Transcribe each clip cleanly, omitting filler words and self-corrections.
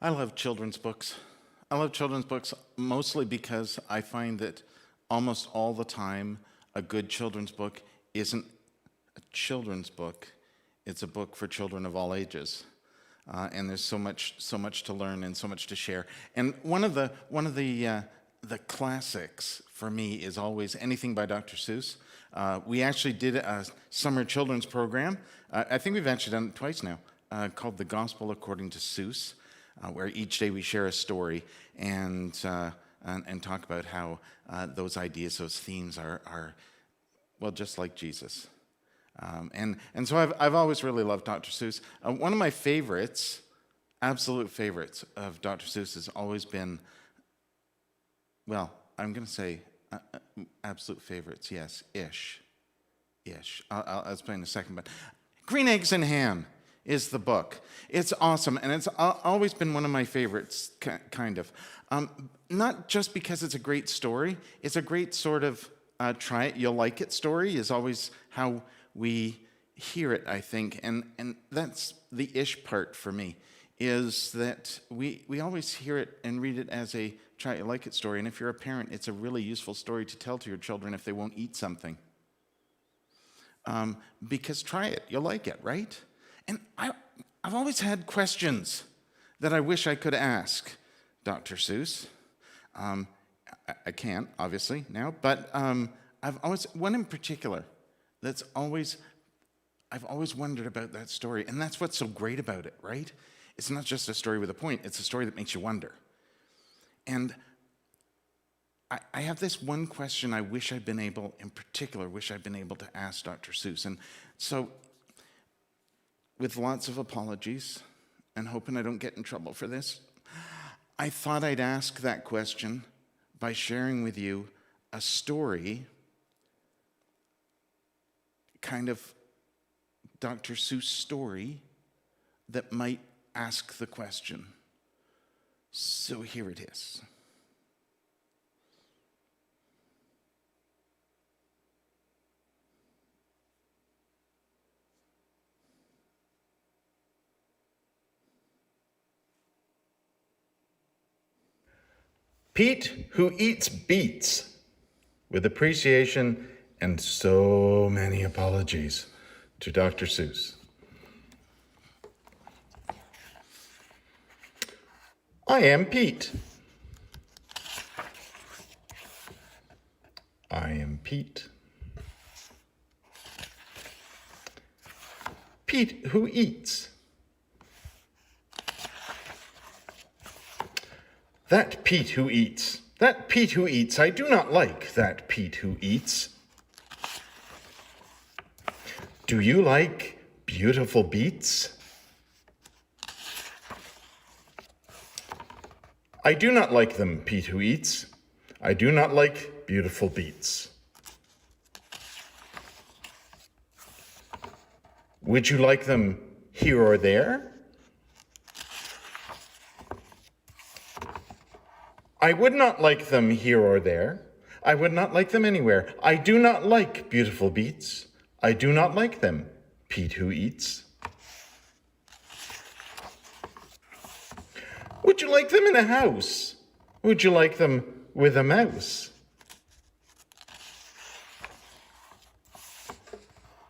I love children's books. I love children's books mostly because I find that almost all the time a good children's book isn't a children's book. It's a book for children of all ages. And there's so much to learn and so much to share. And one of the classics for me is always anything by Dr. Seuss. We actually did a summer children's program. I think we've actually done it twice now, called The Gospel According to Seuss, where each day we share a story and talk about how those ideas, those themes are well, just like Jesus. And so I've always really loved Dr. Seuss. One of my favorites, absolute favorites of Dr. Seuss has always been, well, I'm going to say absolute favorites, yes, Ish. I'll explain in a second, but Green Eggs and Ham is the book. It's awesome, and it's always been one of my favorites, kind of. Not just because it's a great story, it's a great sort of try it, you'll like it story is always how we hear it, I think, and that's the ish part for me, is that we always hear it and read it as a try it, you like it story, and if you're a parent, it's a really useful story to tell to your children if they won't eat something. Because try it, you'll like it, right? And I've always had questions that I wish I could ask Dr. Seuss. I can't, obviously, now, but I've always, one in particular, I've always wondered about that story, and that's what's so great about it, right? It's not just a story with a point, it's a story that makes you wonder. And I have this one question I wish I'd been able to ask Dr. Seuss. And so, with lots of apologies, and hoping I don't get in trouble for this, I thought I'd ask that question by sharing with you a story, kind of Dr. Seuss story, that might ask the question. So here it is. Pete Who Eats Beets, with appreciation and so many apologies to Dr. Seuss. I am Pete. I am Pete. Pete who eats. That Pete who eats. That Pete who eats. I do not like that Pete who eats. Do you like beautiful beets? I do not like them, Pete who eats. I do not like beautiful beets. Would you like them here or there? I would not like them here or there. I would not like them anywhere. I do not like beautiful beets. I do not like them, Pete who eats. Would you like them in a house? Would you like them with a mouse?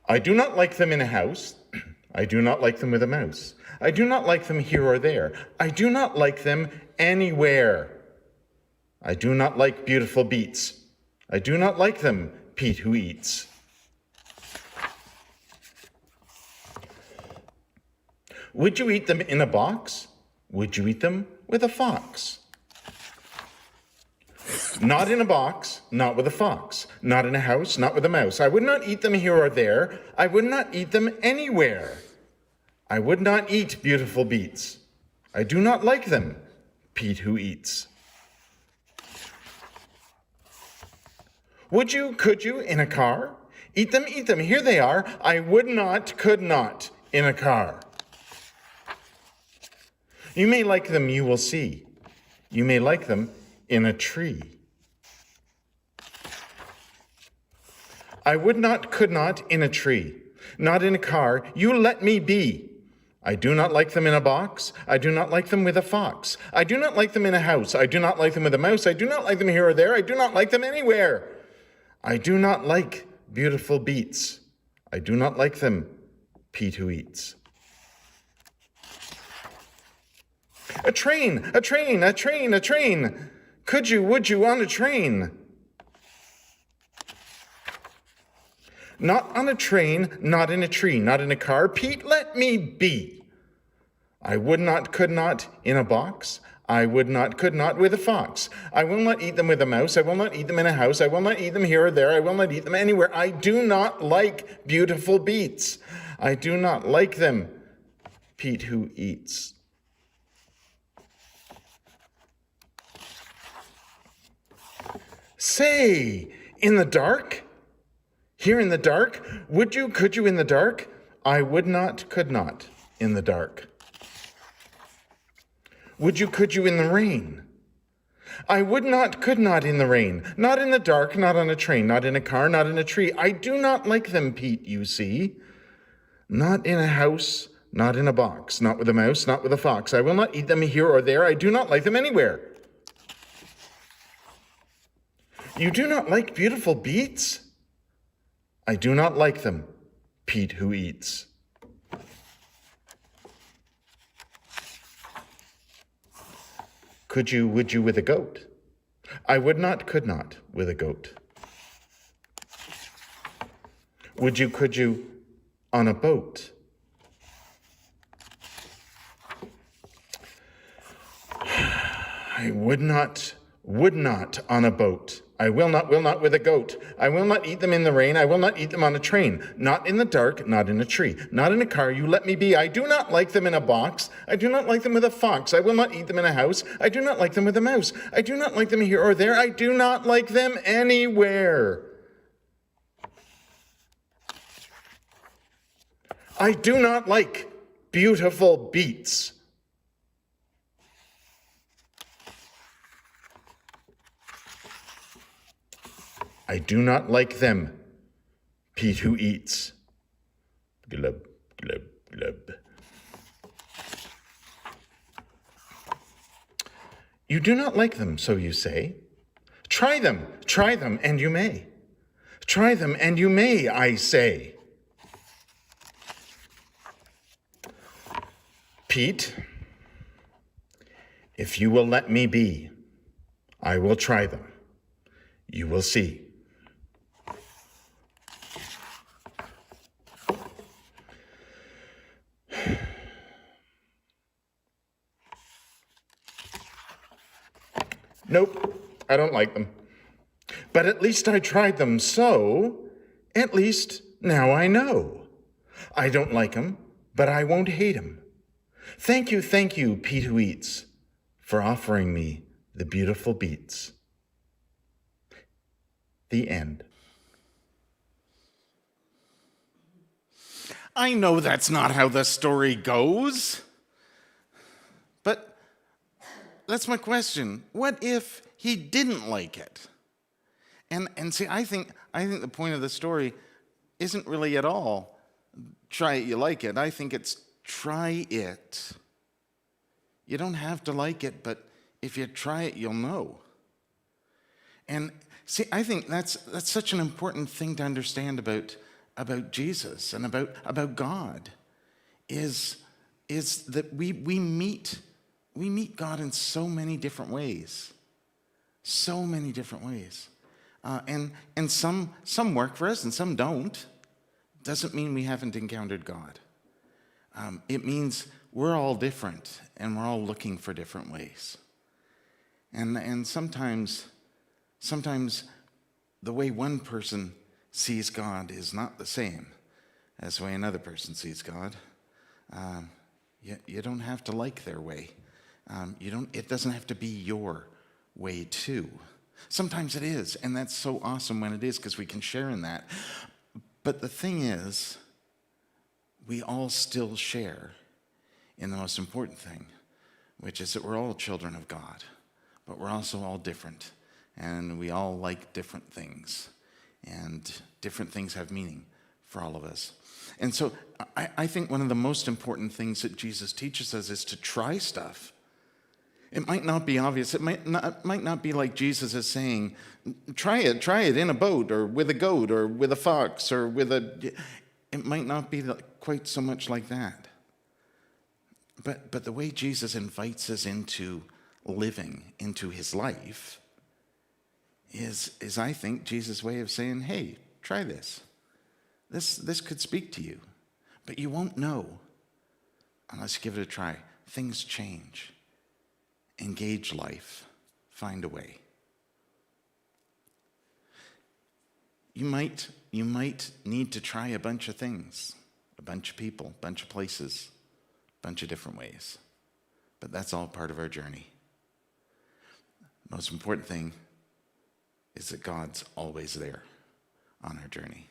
I do not like them in a house. I do not like them with a mouse. I do not like them here or there. I do not like them anywhere. I do not like beautiful beets. I do not like them, Pete who eats. Would you eat them in a box? Would you eat them with a fox? Not in a box, not with a fox. Not in a house, not with a mouse. I would not eat them here or there. I would not eat them anywhere. I would not eat beautiful beets. I do not like them, Pete who eats. Would you, could you, in a car? Eat them, here they are. I would not, could not, in a car. You may like them, you will see. You may like them in a tree. I would not, could not, in a tree. Not in a car. You let me be. I do not like them in a box. I do not like them with a fox. I do not like them in a house. I do not like them with a mouse. I do not like them here or there. I do not like them anywhere. I do not like beautiful beets. I do not like them, Pete who eats. A train, a train, a train, a train. Could you, would you, on a train? Not on a train, not in a tree, not in a car. Pete, let me be. I would not, could not, in a box. I would not, could not, with a fox. I will not eat them with a mouse. I will not eat them in a house. I will not eat them here or there. I will not eat them anywhere. I do not like beautiful beets. I do not like them, Pete who eats. Say, in the dark? Here in the dark? Would you, could you in the dark? I would not, could not, in the dark. Would you, could you in the rain? I would not, could not in the rain. Not in the dark, not on a train, not in a car, not in a tree. I do not like them, Pete, you see. Not in a house, not in a box, not with a mouse, not with a fox. I will not eat them here or there. I do not like them anywhere. You do not like beautiful beets? I do not like them, Pete who eats. Could you, would you with a goat? I would not, could not with a goat. Would you, could you on a boat? I would not on a boat. I will not with a goat. I will not eat them in the rain. I will not eat them on a train. Not in the dark, not in a tree. Not in a car, you let me be. I do not like them in a box. I do not like them with a fox. I will not eat them in a house. I do not like them with a mouse. I do not like them here or there. I do not like them anywhere. I do not like beautiful beets. I do not like them, Pete who eats. Glub, glub, glub. You do not like them, so you say. Try them, and you may. Try them, and you may, I say. Pete, if you will let me be, I will try them. You will see. Nope, I don't like them. But at least I tried them, so at least now I know. I don't like 'em, but I won't hate 'em. Thank you, Pete who eats, for offering me the beautiful beets. The end. I know that's not how the story goes. But that's my question. What if he didn't like it? And see, I think the point of the story isn't really at all try it, you like it. I think it's try it. You don't have to like it, but if you try it, you'll know. And see, I think that's such an important thing to understand about Jesus and about God is that we meet God in so many different ways. So many different ways. And some work for us and some don't. Doesn't mean we haven't encountered God. It means we're all different and we're all looking for different ways. And sometimes the way one person sees God is not the same as the way another person sees God. You don't have to like their way. It doesn't have to be your way too. Sometimes it is, and that's so awesome when it is because we can share in that. But the thing is, we all still share in the most important thing, which is that we're all children of God, but we're also all different, and we all like different things, and different things have meaning for all of us. And so I think one of the most important things that Jesus teaches us is to try stuff. It might not be obvious. It might not be like Jesus is saying, try it in a boat or with a goat or with a fox or with a... It might not be quite so much like that. But the way Jesus invites us into living, into his life, is I think Jesus' way of saying, hey, try this. This could speak to you, but you won't know unless you give it a try. Things change. Engage life. Find a way. You might need to try a bunch of things, a bunch of people, a bunch of places, a bunch of different ways. But that's all part of our journey. Most important thing is that God's always there on our journey.